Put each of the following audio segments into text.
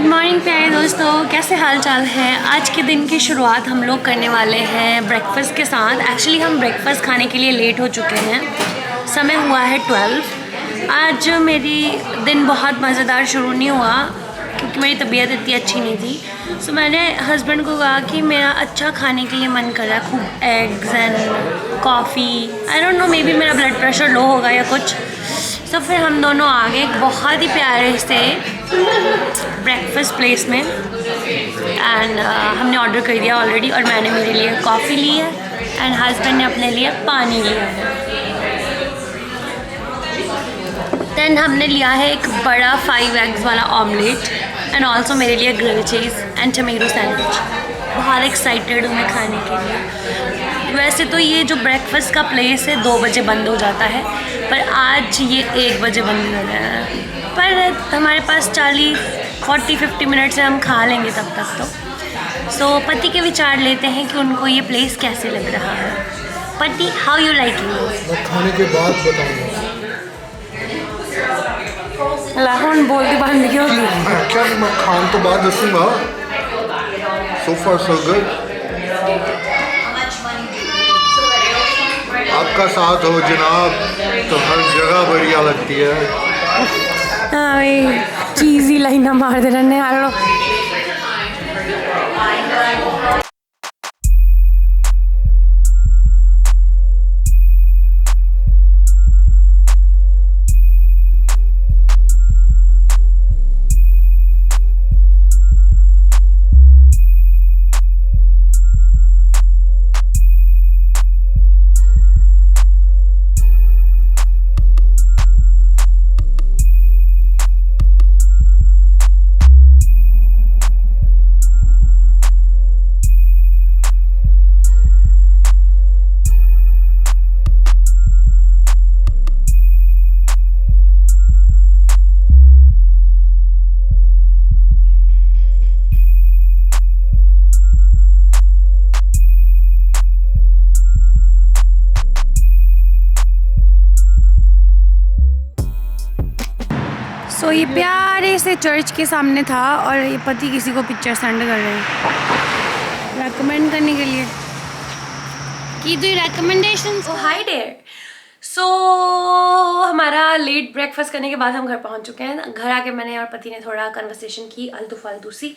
Good morning प्यारे दोस्तों, कैसे हाल चाल है। आज के दिन की शुरुआत हम लोग करने वाले हैं ब्रेकफास्ट के साथ। एक्चुअली हम ब्रेकफास्ट खाने के लिए लेट हो चुके हैं, समय हुआ है 12। आज मेरी दिन बहुत मज़ेदार शुरू नहीं हुआ क्योंकि मेरी तबीयत इतनी अच्छी नहीं थी। सो मैंने हस्बैंड को कहा कि मेरा अच्छा खाने के लिए मन कर रहा है, खूब eggs and coffee. I don't know, may be मेरा ब्लड प्रेशर लो होगा या कुछ। तो फिर हम दोनों आ गए एक बहुत ही प्यारे से ब्रेकफास्ट प्लेस में एंड हमने ऑर्डर कर दिया ऑलरेडी। और मैंने मेरे लिए कॉफ़ी ली है एंड हस्बैंड ने अपने लिए पानी लिया है। देन हमने लिया है एक बड़ा 5 एग्स वाला ऑमलेट एंड ऑल्सो मेरे लिए grill cheese and tomato sandwich. बहुत एक्साइटेड हूँ मैं खाने के लिए। वैसे तो ये जो ब्रेकफास्ट का प्लेस है 2 बजे बंद हो जाता है, पर आज ये 1 बजे बंद हो गया है। पर हमारे पास 40-50 मिनट से हम खा लेंगे तब तक तो। सो पति के विचार लेते हैं कि उनको ये प्लेस कैसे लग रहा है। पति, हाउ यू लाइक इट? मैं खाने के बाद बताऊंगा। लाहौन बोलती बंद क्यों होगी? क्या मैं खान तो बाद दसूंगा। So far so good। आपका साथ हो जनाब तो हर जगह बढ़िया लगती है। हाँ, चीज़ी लाइना मार दे रहने यार। तो ये प्यारे से चर्च के सामने था और ये पति किसी को पिक्चर सेंड कर रहे हैं रेकमेंड करने के लिए कि तू रिकमेंडेशन। O hi there. सो हमारा लेट ब्रेकफास्ट करने के बाद हम घर पहुंच चुके हैं। घर आके मैंने और पति ने थोड़ा कन्वर्सेशन की आलतू फालतू सी,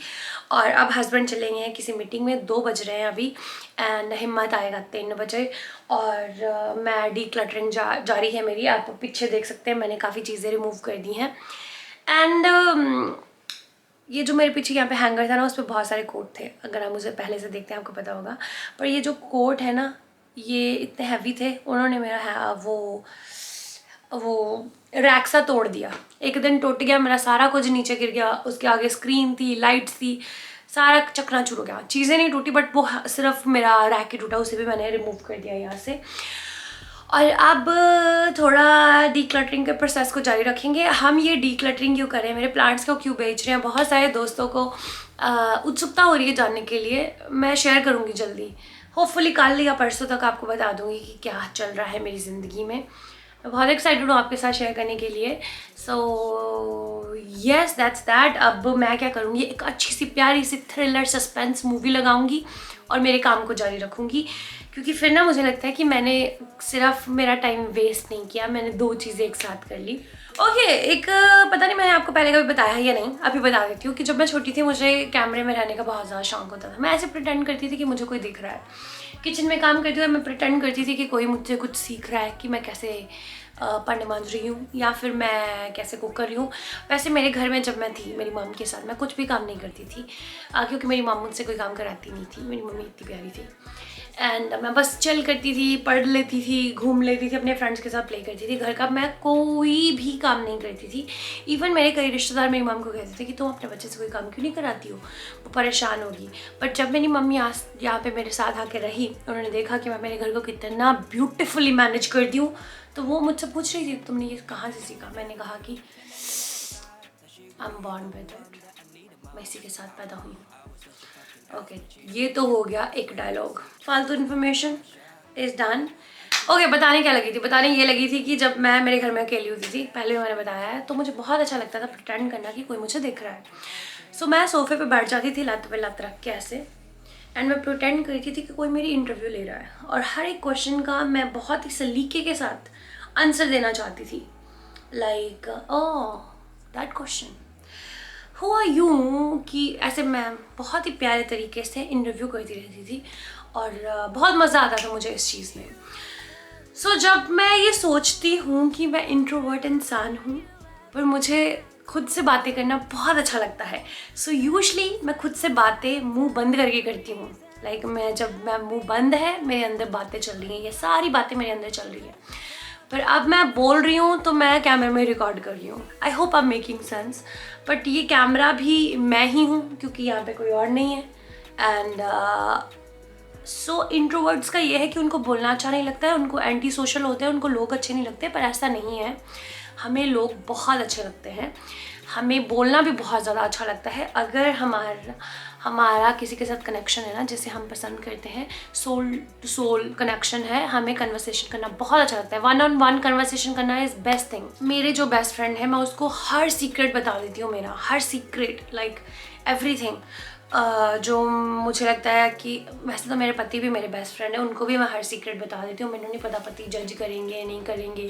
और अब हस्बैंड चलेंगे हैं किसी मीटिंग में। 2 बज रहे हैं अभी एंड हिम्मत आएगा 3 बजे। और मैं डीक्लटरिंग जारी है मेरी। आप पीछे देख सकते हैं मैंने काफ़ी चीज़ें रिमूव कर दी हैं। एंड ये जो मेरे पीछे यहाँ पे हैंगर था ना, उस पर बहुत सारे कोट थे। अगर आप मुझे पहले से देखते हैं आपको पता होगा। पर ये जो कोट है ना, ये इतने हैवी थे, उन्होंने मेरा वो रैक सा तोड़ दिया। एक दिन टूट गया मेरा, सारा कुछ नीचे गिर गया। उसके आगे स्क्रीन थी, लाइट्स थी, सारा चकनाचूर हो गया। चीज़ें नहीं टूटी बट वो सिर्फ मेरा रैक ही टूटा। उसे भी मैंने रिमूव कर दिया यहाँ से। और अब थोड़ा डीक्लटरिंग के प्रोसेस को जारी रखेंगे। हम ये डीक्लटरिंग क्यों करें, मेरे प्लांट्स को क्यों बेच रहे हैं, बहुत सारे दोस्तों को उत्सुकता हो रही है जानने के लिए। मैं शेयर करूँगी जल्दी, होपफुली कल या परसों तक आपको बता दूँगी कि क्या चल रहा है मेरी ज़िंदगी में। मैं बहुत एक्साइटेड हूँ आपके साथ शेयर करने के लिए। So yes, that's that. अब मैं क्या करूँगी, एक अच्छी सी प्यारी सी थ्रिलर सस्पेंस मूवी लगाऊँगी और मेरे काम को जारी रखूँगी। क्योंकि फिर ना मुझे लगता है कि मैंने सिर्फ मेरा टाइम वेस्ट नहीं किया, मैंने 2 चीज़ें एक साथ कर ली। ओके, एक पता नहीं मैंने आपको पहले कभी बताया या नहीं, अभी बता देती हूँ कि जब मैं छोटी थी मुझे कैमरे में रहने का बहुत ज़्यादा शौक होता था। मैं ऐसे प्रिटेंड करती थी कि मुझे कोई दिख रहा है। किचन में काम करती थी, मैं प्रिटेंड करती थी कि कोई मुझसे कुछ सीख रहा है, कि मैं कैसे भांडे मांज रही हूँ या फिर मैं कैसे कुक कर रही हूँ। वैसे मेरे घर में जब मैं थी मेरी मम्मी के साथ, मैं कुछ भी काम नहीं करती थी क्योंकि मेरी मम्मी मुझसे कोई काम कराती नहीं थी। मेरी मम्मी इतनी प्यारी थी एंड मैं बस चिल करती थी, पढ़ लेती थी, घूम लेती थी, अपने फ्रेंड्स के साथ प्ले करती थी। घर का मैं कोई भी काम नहीं करती थी। इवन मेरे कई रिश्तेदार मेरी मम्मी को कहते थे कि तुम अपने बच्चे से कोई काम क्यों नहीं कराती हो, वो परेशान होगी। बट जब मेरी मम्मी आज यहाँ पे मेरे साथ आके रही, उन्होंने देखा कि मैं मेरे घर को कितना ब्यूटीफुली मैनेज करती हूँ, तो वो मुझसे पूछ रही थी तुमने ये कहाँ से सीखा। मैंने कहा कि I am born with it, मैं इसी के साथ पैदा हुई। ओके, ये तो हो गया एक डायलॉग। फालतू इन्फॉर्मेशन इज डन। ओके, बताने क्या लगी थी, बताने ये लगी थी कि जब मैं मेरे घर में अकेली होती थी, पहले मैंने बताया है, तो मुझे बहुत अच्छा लगता था प्रिटेंड करना कि कोई मुझे देख रहा है। सो मैं सोफे पे बैठ जाती थी लत पे लत रख के ऐसे, एंड मैं प्रिटेंड करती थी कि कोई मेरी इंटरव्यू ले रहा है, और हर एक क्वेश्चन का मैं बहुत ही सलीके के साथ आंसर देना चाहती थी। Like oh that question, who are you, कि ऐसे मैं बहुत ही प्यारे तरीके से इंटरव्यू करती रहती थी, और बहुत मज़ा आता था मुझे इस चीज़ में। सो जब मैं ये सोचती हूँ कि मैं इंट्रोवर्ट इंसान हूँ, पर मुझे खुद से बातें करना बहुत अच्छा लगता है। सो यूजुअली मैं खुद से बातें मुंह बंद करके करती हूँ। लाइक मैं मुंह बंद है, मेरे अंदर बातें चल रही हैं, ये सारी बातें मेरे अंदर चल रही हैं, पर अब मैं बोल रही हूँ तो मैं कैमरे में रिकॉर्ड कर रही हूँ। I hope I am making sense. But ये कैमरा भी मैं ही हूँ, क्योंकि यहाँ पे कोई और नहीं है। एंड सो इंट्रोवर्ट्स का ये है कि उनको बोलना अच्छा नहीं लगता है, उनको एंटी सोशल होते हैं, उनको लोग अच्छे नहीं लगते, पर ऐसा नहीं है। हमें लोग बहुत अच्छे लगते हैं, हमें बोलना भी बहुत ज़्यादा अच्छा लगता है। अगर हमारा किसी के साथ कनेक्शन है ना, जिसे हम पसंद करते हैं, सोल टू सोल कनेक्शन है, हमें कन्वर्सेशन करना बहुत अच्छा लगता है। वन ऑन वन कन्वर्सेशन करना इज़ बेस्ट थिंग। मेरे जो बेस्ट फ्रेंड है, मैं उसको हर सीक्रेट बता देती हूँ, मेरा हर सीक्रेट, लाइक एवरीथिंग। जो मुझे लगता है कि वैसे तो मेरे पति भी मेरे बेस्ट फ्रेंड है, उनको भी मैं हर सीक्रेट बता देती हूँ। मैंने नहीं पता पति जज करेंगे नहीं करेंगे,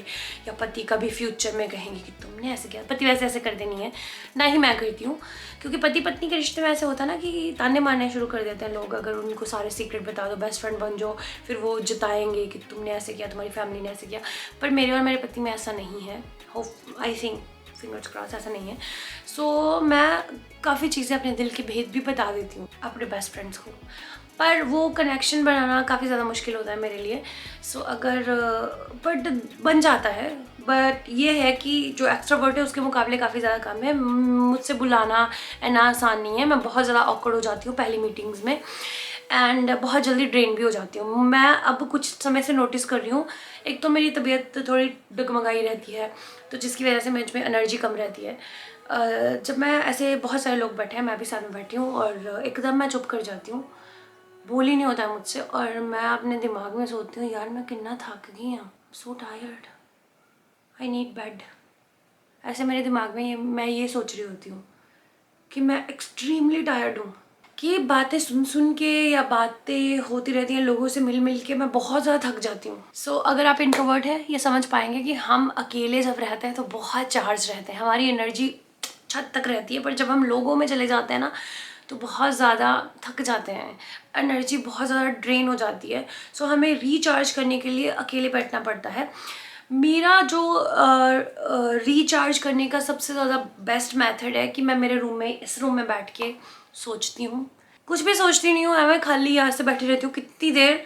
या पति कभी फ्यूचर में कहेंगे कि तुमने ऐसे किया। पति वैसे ऐसे करते नहीं है, ना ही मैं करती हूँ, क्योंकि पति पत्नी के रिश्ते में ऐसे होता है ना कि ताने मारने शुरू कर देते हैं लोग। अगर उनको सारे सीक्रेट बता दो, बेस्ट फ्रेंड बन जाओ, फिर वो जताएंगे कि तुमने ऐसे किया, तुम्हारी फैमिली ने ऐसे किया। पर मेरे और मेरे पति में ऐसा नहीं है। Hope I think fingers cross ऐसा नहीं है। सो मैं काफ़ी चीज़ें अपने दिल के भेद भी बता देती हूँ अपने बेस्ट फ्रेंड्स को, पर वो कनेक्शन बनाना काफ़ी ज़्यादा मुश्किल होता है मेरे लिए। सो अगर बट बन जाता है। बट ये है कि जो एक्स्ट्रोवर्ट है उसके मुकाबले काफ़ी ज़्यादा कम है। मुझसे बुलाना इतना आसान नहीं है। मैं बहुत ज़्यादा ऑकवर्ड हो जाती हूँ पहली मीटिंग्स में, एंड बहुत जल्दी ड्रेन भी हो जाती हूँ। मैं अब कुछ समय से नोटिस कर रही हूँ, एक तो मेरी तबीयत थोड़ी डगमगाई रहती है, तो जिसकी वजह से मुझ में एनर्जी कम रहती है। जब मैं ऐसे बहुत सारे लोग बैठे हैं, मैं भी साथ में बैठी हूँ, और एकदम मैं चुप कर जाती हूँ, बोल ही नहीं होता है मुझसे, और मैं अपने दिमाग में सोचती हूँ यार मैं कितना थक गई हूँ, so tired, I need bed. ऐसे मेरे दिमाग में मैं ये सोच रही होती हूँ कि मैं एक्सट्रीमली टायर्ड हूँ, कि बातें सुन सुन के या बातें होती रहती हैं लोगों से मिल मिल के मैं बहुत ज़्यादा थक जाती हूँ। सो अगर आप इंट्रोवर्ट हैं, ये समझ पाएंगे कि हम अकेले जब रहते हैं तो बहुत चार्ज रहते हैं, हमारी एनर्जी छत तक रहती है, पर जब हम लोगों में चले जाते हैं ना तो बहुत ज़्यादा थक जाते हैं, एनर्जी बहुत ज़्यादा ड्रेन हो जाती है। सो हमें रिचार्ज करने के लिए अकेले बैठना पड़ता है। मेरा जो रिचार्ज करने का सबसे ज़्यादा बेस्ट मेथड है कि मैं मेरे रूम में, इस रूम में बैठ के सोचती हूँ। कुछ भी सोचती नहीं हूँ, मैं खाली यहाँ से बैठी रहती हूँ कितनी देर,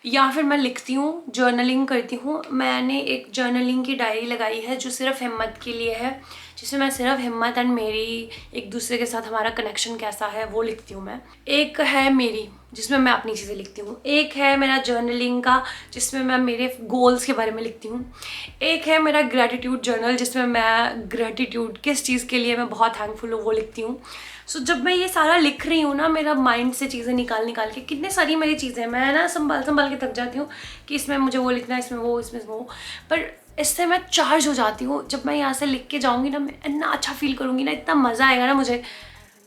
या फिर मैं लिखती हूँ, जर्नलिंग करती हूँ। मैंने एक जर्नलिंग की डायरी लगाई है जो सिर्फ हिम्मत के लिए है, जिसमें मैं सिर्फ हिम्मत एंड मेरी एक दूसरे के साथ हमारा कनेक्शन कैसा है वो लिखती हूँ मैं। एक है मेरी जिसमें मैं अपनी चीज़ें लिखती हूँ, एक है मेरा जर्नलिंग का जिसमें मैं मेरे गोल्स के बारे में लिखती हूँ, एक है मेरा ग्रैटिट्यूड जर्नल जिसमें मैं ग्रैटिट्यूड किस चीज़ के लिए मैं बहुत थैंकफुल हूँ वो लिखती हूँ। सो जब मैं ये सारा लिख रही हूँ ना, मेरा माइंड से चीज़ें निकाल के, कितने सारी मेरी चीज़ें हैं, मैं ना संभाल के थक जाती हूँ कि इसमें मुझे वो लिखना है, इसमें वो, पर इससे मैं चार्ज हो जाती हूँ। जब मैं यहाँ से लिख के जाऊँगी ना, मैं इतना अच्छा फील करूँगी ना, इतना मज़ा आएगा ना मुझे,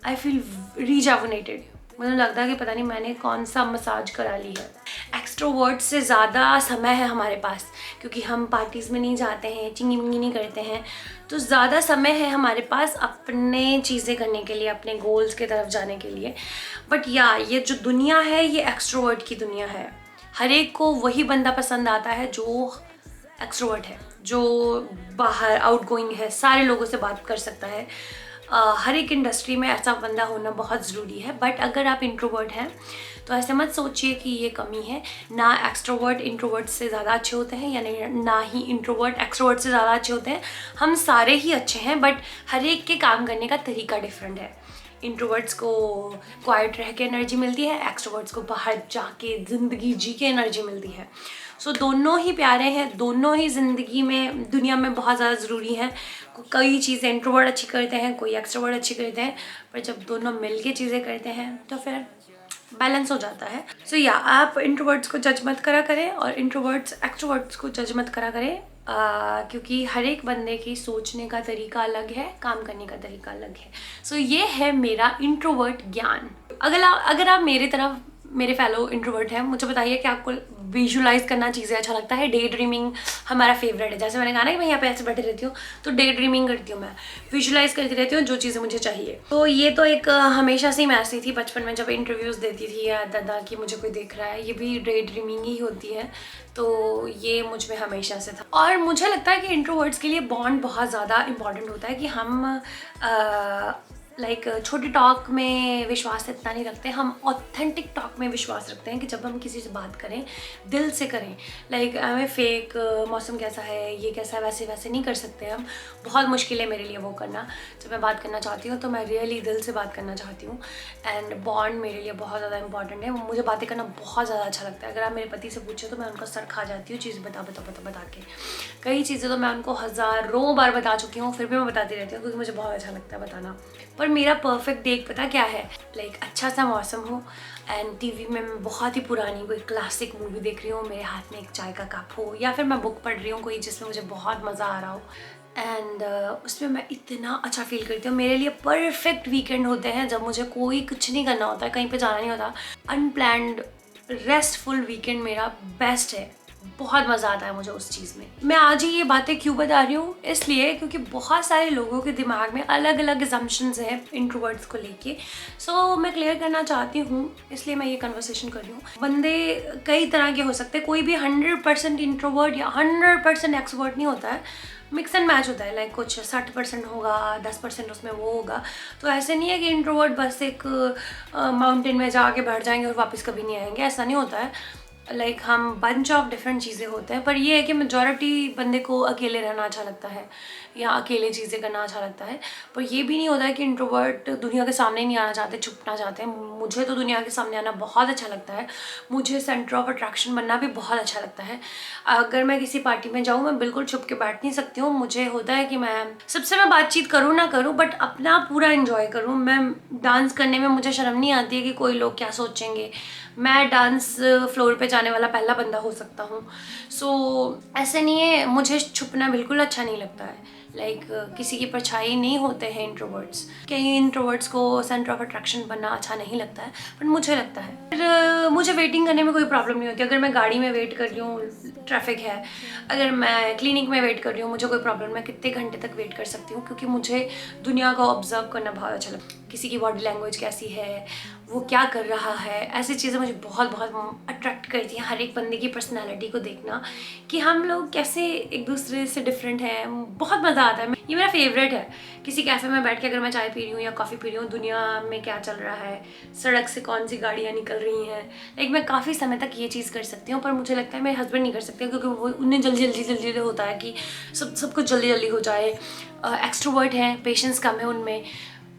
आई फील रिजुवेनेटेड। मुझे लगता है कि पता नहीं मैंने कौन सा मसाज करा ली है। एक्सट्रोवर्ट से ज़्यादा समय है हमारे पास, क्योंकि हम पार्टीज़ में नहीं जाते हैं, चिंगी मिंगी नहीं करते हैं, तो ज़्यादा समय है हमारे पास अपने चीज़ें करने के लिए, अपने गोल्स की तरफ जाने के लिए। बट ये जो दुनिया है ये एक्सट्रोवर्ट की दुनिया है। हर एक को वही बंदा पसंद आता है जो एक्सट्रोवर्ट है, जो बाहर आउटगोइंग है, सारे लोगों से बात कर सकता है। हर एक इंडस्ट्री में ऐसा बंदा होना बहुत ज़रूरी है। बट अगर आप इंट्रोवर्ट हैं तो ऐसे मत सोचिए कि ये कमी है। ना एक्सट्रोवर्ट इंट्रोवर्ट से ज़्यादा अच्छे होते हैं, या ना ही इंट्रोवर्ट एक्सट्रोवर्ट से ज़्यादा अच्छे होते हैं। हम सारे ही अच्छे हैं, बट हर एक के काम करने का तरीका डिफरेंट है। इंट्रोवर्ट्स को क्वाइट रह के एनर्जी मिलती है, एक्सट्रोवर्ट्स को बाहर जाके ज़िंदगी जी के एनर्जी मिलती है। सो दोनों ही प्यारे हैं, दोनों ही ज़िंदगी में, दुनिया में बहुत ज़्यादा ज़रूरी हैं। कई चीज़ें इंट्रोवर्ट अच्छी करते हैं, कोई एक्सट्रोवर्ट अच्छी करते हैं, पर जब दोनों मिल के चीज़ें करते हैं तो फिर बैलेंस हो जाता है। सो आप इंट्रोवर्ट्स को जज मत करा करें और इंट्रोवर्ट्स एक्सट्रोवर्ट्स को जज मत करा करें। क्योंकि हर एक बंदे की सोचने का तरीका अलग है, काम करने का तरीका अलग है। सो ये है मेरा इंट्रोवर्ट ज्ञान। अगर आप मेरे तरफ मेरे फेलो इंट्रोवर्ट हैं, मुझे बताइए कि आपको विजुलाइज करना चीज़ें अच्छा लगता है। डे ड्रीमिंग हमारा फेवरेट है। जैसे मैंने कहा ना कि मैं यहाँ पे ऐसे बैठे रहती हूँ, तो डे ड्रीमिंग करती हूँ, मैं विजुलाइज करती रहती हूँ जो चीज़ें मुझे चाहिए। तो ये तो एक हमेशा से मैं ऐसी थी, बचपन में जब इंटरव्यूज़ देती थी या दादा कि मुझे कोई देख रहा है, ये भी डे ड्रीमिंग ही होती है। तो ये मुझ में हमेशा से था। और मुझे लगता है कि इंट्रोवर्ट्स के लिए बॉन्ड बहुत ज़्यादा इंपॉर्टेंट होता है कि हम छोटी टॉक में विश्वास इतना नहीं रखते, हम ऑथेंटिक टॉक में विश्वास रखते हैं कि जब हम किसी से बात करें दिल से करें। हमें फेक मौसम कैसा है, ये कैसा है, वैसे वैसे नहीं कर सकते हम। बहुत मुश्किल है मेरे लिए वो करना। जब मैं बात करना चाहती हूँ तो मैं रियली दिल से बात करना चाहती हूँ। एंड बॉन्ड मेरे लिए बहुत ज़्यादा इंपॉर्टेंट है। मुझे बातें करना बहुत ज़्यादा अच्छा लगता है। अगर आप मेरे पति से पूछे तो मैं उनका सर खा जाती हूँ चीज़ बता के। कई चीज़ें तो मैं उनको हज़ारों बार बता चुकी हूँ, फिर भी मैं बताती रहती हूँ क्योंकि मुझे बहुत अच्छा लगता है बताना। पर मेरा परफेक्ट डे पता क्या है, अच्छा सा मौसम हो एंड टीवी में मैं बहुत ही पुरानी कोई क्लासिक मूवी देख रही हूँ, मेरे हाथ में एक चाय का कप हो, या फिर मैं बुक पढ़ रही हूँ कोई जिसमें मुझे बहुत मज़ा आ रहा हो एंड उसमें मैं इतना अच्छा फील करती हूँ। मेरे लिए परफेक्ट वीकेंड होते हैं जब मुझे कोई कुछ नहीं करना होता है, कहीं पे जाना नहीं होता। अनप्लैन्ड रेस्टफुल वीकेंड मेरा बेस्ट है। बहुत मज़ा आता है मुझे उस चीज़ में। मैं आज ही ये बातें क्यों बता रही हूँ, इसलिए क्योंकि बहुत सारे लोगों के दिमाग में अलग अलग असम्पशंस हैं इंट्रोवर्ट्स को लेके। सो मैं क्लियर करना चाहती हूँ, इसलिए मैं ये कन्वर्सेशन कर रही हूँ। बंदे कई तरह के हो सकते हैं, कोई भी 100% इंट्रोवर्ट या 100% एक्सवर्ट नहीं होता है। मिक्स एंड मैच होता है। कुछ 60% होगा, 10% उसमें वो होगा। तो ऐसे नहीं है कि इंट्रोवर्ट बस एक माउंटेन में जाके बैठ जाएंगे और वापस कभी नहीं आएंगे, ऐसा नहीं होता है। हम बंच ऑफ डिफरेंट चीज़ें होते हैं। पर ये है कि मेजॉरिटी बंदे को अकेले रहना अच्छा लगता है या अकेले चीज़ें करना अच्छा लगता है। पर ये भी नहीं होता है कि इंट्रोवर्ट दुनिया के सामने नहीं आना चाहते, छुपना चाहते हैं। मुझे तो दुनिया के सामने आना बहुत अच्छा लगता है। मुझे सेंटर ऑफ अट्रैक्शन बनना भी बहुत अच्छा लगता है। अगर मैं किसी पार्टी में जाऊँ, मैं बिल्कुल छुप के बैठ नहीं सकती हूँ। मुझे होता है कि मैं सबसे मैं बातचीत करूँ ना करूँ, बट अपना पूरा इंजॉय करूँ। मैं डांस करने में मुझे शर्म नहीं आती है कि कोई लोग क्या सोचेंगे। मैं डांस फ्लोर पे जाने वाला पहला बंदा हो सकता हूँ। सो ऐसे नहीं है, मुझे छुपना बिल्कुल अच्छा नहीं लगता है। किसी की परछाई नहीं होते हैं इंट्रोवर्ट्स। कई इंट्रोवर्ट्स को सेंटर ऑफ अट्रैक्शन बनना अच्छा नहीं लगता है, बट मुझे लगता है। फिर मुझे वेटिंग करने में कोई प्रॉब्लम नहीं होती। अगर मैं गाड़ी में वेट कर रही हूँ, ट्रैफिक है, अगर मैं क्लिनिक में वेट कर रही हूँ, मुझे कोई प्रॉब्लम, मैं कितने घंटे तक वेट कर सकती हूँ, क्योंकि मुझे दुनिया को ऑब्जर्व करना बहुत अच्छा लगता है। किसी की बॉडी लैंग्वेज कैसी है, वो क्या कर रहा है, ऐसी चीज़ें मुझे बहुत बहुत अट्रैक्ट करती हैं। हर एक बंदे की पर्सनैलिटी को देखना कि हम लोग कैसे एक दूसरे से डिफरेंट हैं, बहुत मज़ा आता है। ये मेरा फेवरेट है। किसी कैफ़े में बैठ के अगर मैं चाय पी रही हूँ या कॉफ़ी पी रही हूँ, दुनिया में क्या चल रहा है, सड़क से कौन सी गाड़ियाँ निकल रही हैं, मैं काफ़ी समय तक ये चीज़ कर सकती हूँ। पर मुझे लगता है मेरे हस्बैंड नहीं कर सकते, क्योंकि वो उन्हें जल्दी होता है कि सब कुछ जल्दी हो जाए। एक्सट्रोवर्ट हैं, पेशेंस कम है उनमें,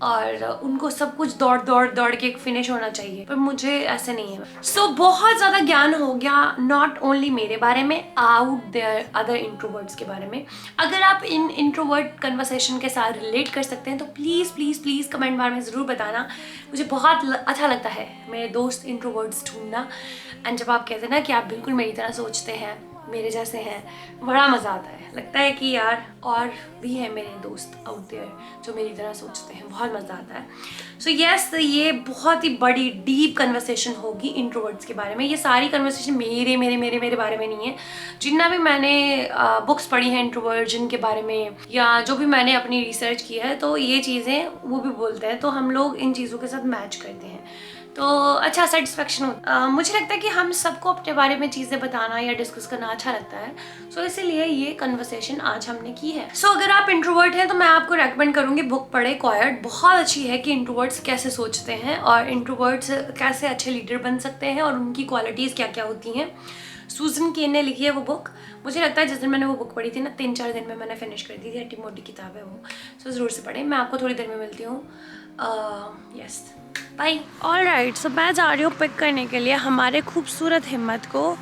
और उनको सब कुछ दौड़ के फिनिश होना चाहिए। पर मुझे ऐसे नहीं है। सो बहुत ज़्यादा ज्ञान हो गया, नॉट ओनली मेरे बारे में, आउट देयर अदर इंट्रोवर्ट्स के बारे में। अगर आप इन इंट्रोवर्ट कन्वर्सेशन के साथ रिलेट कर सकते हैं तो प्लीज़ प्लीज़ प्लीज़ कमेंट बार में ज़रूर बताना। मुझे बहुत अच्छा लगता है मेरे दोस्त इंट्रोवर्ट्स ढूंढना। एंड जब आप कहते हैं ना कि आप बिल्कुल मेरी तरह सोचते हैं, मेरे जैसे हैं, बड़ा मज़ा आता है। लगता है कि यार और भी हैं मेरे दोस्त आउट देयर जो मेरी तरह सोचते हैं, बहुत मज़ा आता है। सो यस, ये बहुत ही बड़ी डीप कन्वर्सेशन होगी इंट्रोवर्ट्स के बारे में। ये सारी कन्वर्सेशन मेरे बारे में नहीं है। जितना भी मैंने बुक्स पढ़ी हैं इंट्रोवर्जन के बारे में, या जो भी मैंने अपनी रिसर्च की है, तो ये चीज़ें वो भी बोलते हैं, तो हम लोग इन चीज़ों के साथ मैच करते हैं, तो अच्छा सेटिस्फेक्शन होता है। मुझे लगता है कि हम सबको अपने बारे में चीज़ें बताना या डिस्कस करना अच्छा लगता है। सो इसीलिए ये कन्वर्सेशन आज हमने की है। सो अगर आप इंट्रोवर्ट हैं तो मैं आपको रेकमेंड करूँगी बुक पढ़े क्वायर्ड। बहुत अच्छी है कि इंट्रोवर्ट्स कैसे सोचते हैं और इंट्रोवर्ट्स कैसे अच्छे लीडर बन सकते हैं और उनकी क्वालिटीज़ क्या क्या होती हैं। सूजन केन ने लिखी है वो बुक। मुझे लगता है जिस दिन मैंने वो बुक पढ़ी थी ना, 3-4 दिन में मैंने फिनिश कर दी थी। हट्टी मोटी किताब है वो, सो ज़रूर से पढ़ें। मैं आपको थोड़ी देर में मिलती हूँ। Yes, bye. ऑलराइट, सो मैं जा रही हूँ पिक करने के लिए हमारे खूबसूरत हिम्मत को,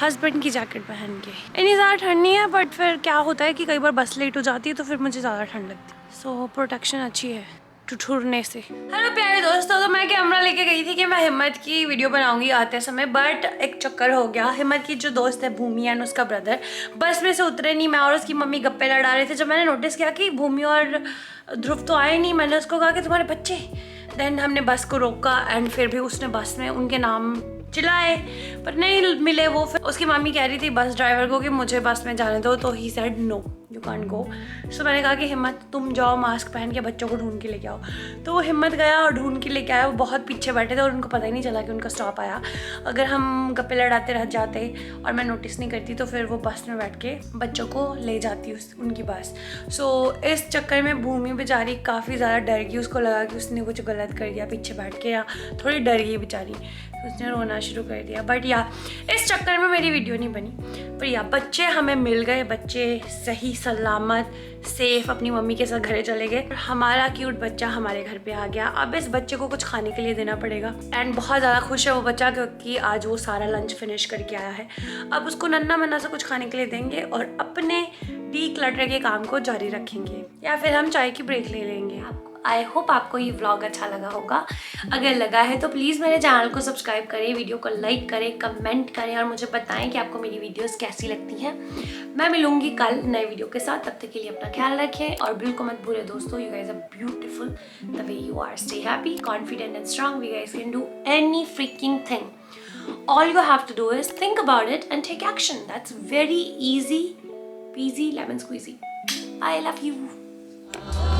हस्बैंड की जैकेट पहन के। इतनी ज़्यादा ठंड नहीं है, बट फिर क्या होता है कि कई बार बस लेट हो जाती है तो फिर मुझे ज़्यादा ठंड लगती है। सो प्रोटेक्शन अच्छी है। ठुठुरने से। हेलो प्यारे दोस्तों, तो मैं कैमरा लेके गई थी कि मैं हिम्मत की वीडियो बनाऊंगी आते समय, बट एक चक्कर हो गया। हिम्मत की जो दोस्त है भूमि एंड उसका ब्रदर बस में से उतरे नहीं। मैं और उसकी मम्मी गप्पे लड़ा रहे थे। जब मैंने नोटिस किया कि भूमि और ध्रुव तो आए नहीं, मैंने उसको कहा कि तुम्हारे बच्चे। देन हमने बस को रोका एंड फिर भी उसने बस में उनके नाम चिल्लाए पर नहीं मिले वो। फिर उसकी मम्मी कह रही थी बस ड्राइवर को कि मुझे बस में जाने दो, तो he said no you can't go. So मैंने कहा कि हिम्मत तुम जाओ मास्क पहन के बच्चों को ढूंढ के लेके आओ। तो वो हिम्मत गया और ढूंढ के लेके आया। वो बहुत पीछे बैठे थे और उनको पता ही नहीं चला कि उनका स्टॉप आया। अगर हम गप्पे लड़ाते रह जाते और मैं नोटिस नहीं करती तो फिर वो बस में बैठ के बच्चों को ले जाती उनकी बस। सो इस चक्कर में भूमि बेचारी काफ़ी ज़्यादा डर गई। उसको लगा कि उसने कुछ गलत कर दिया पीछे बैठ के, या थोड़ी डर गई बेचारी, उसने रोना शुरू कर दिया। बट या इस चक्कर में मेरी वीडियो नहीं बनी। पर या बच्चे हमें मिल गए, बच्चे सही सलामत सेफ अपनी मम्मी के साथ घरे चले गए। हमारा क्यूट बच्चा हमारे घर पे आ गया। अब इस बच्चे को कुछ खाने के लिए देना पड़ेगा एंड बहुत ज़्यादा खुश है वो बच्चा क्योंकि आज वो सारा लंच फिनिश करके आया है। अब उसको नन्ना मन्ना से कुछ खाने के लिए देंगे और अपने डीक्लटर के काम को जारी रखेंगे, या फिर हम चाय की ब्रेक ले लेंगे। आई होप आपको ये व्लॉग अच्छा लगा होगा। अगर लगा है तो प्लीज़ मेरे चैनल को सब्सक्राइब करें, वीडियो को लाइक करें, कमेंट करें और मुझे बताएं कि आपको मेरी वीडियोस कैसी लगती हैं। मैं मिलूंगी कल नए वीडियो के साथ। तब तक के लिए अपना ख्याल रखें और बिल्कुल मत भूलें दोस्तों, you guys are beautiful the way you are. Stay happy, confident and strong. We guys can do any freaking thing. All you have to do is think about it and take action. That's very easy peasy lemon squeezy. I love you.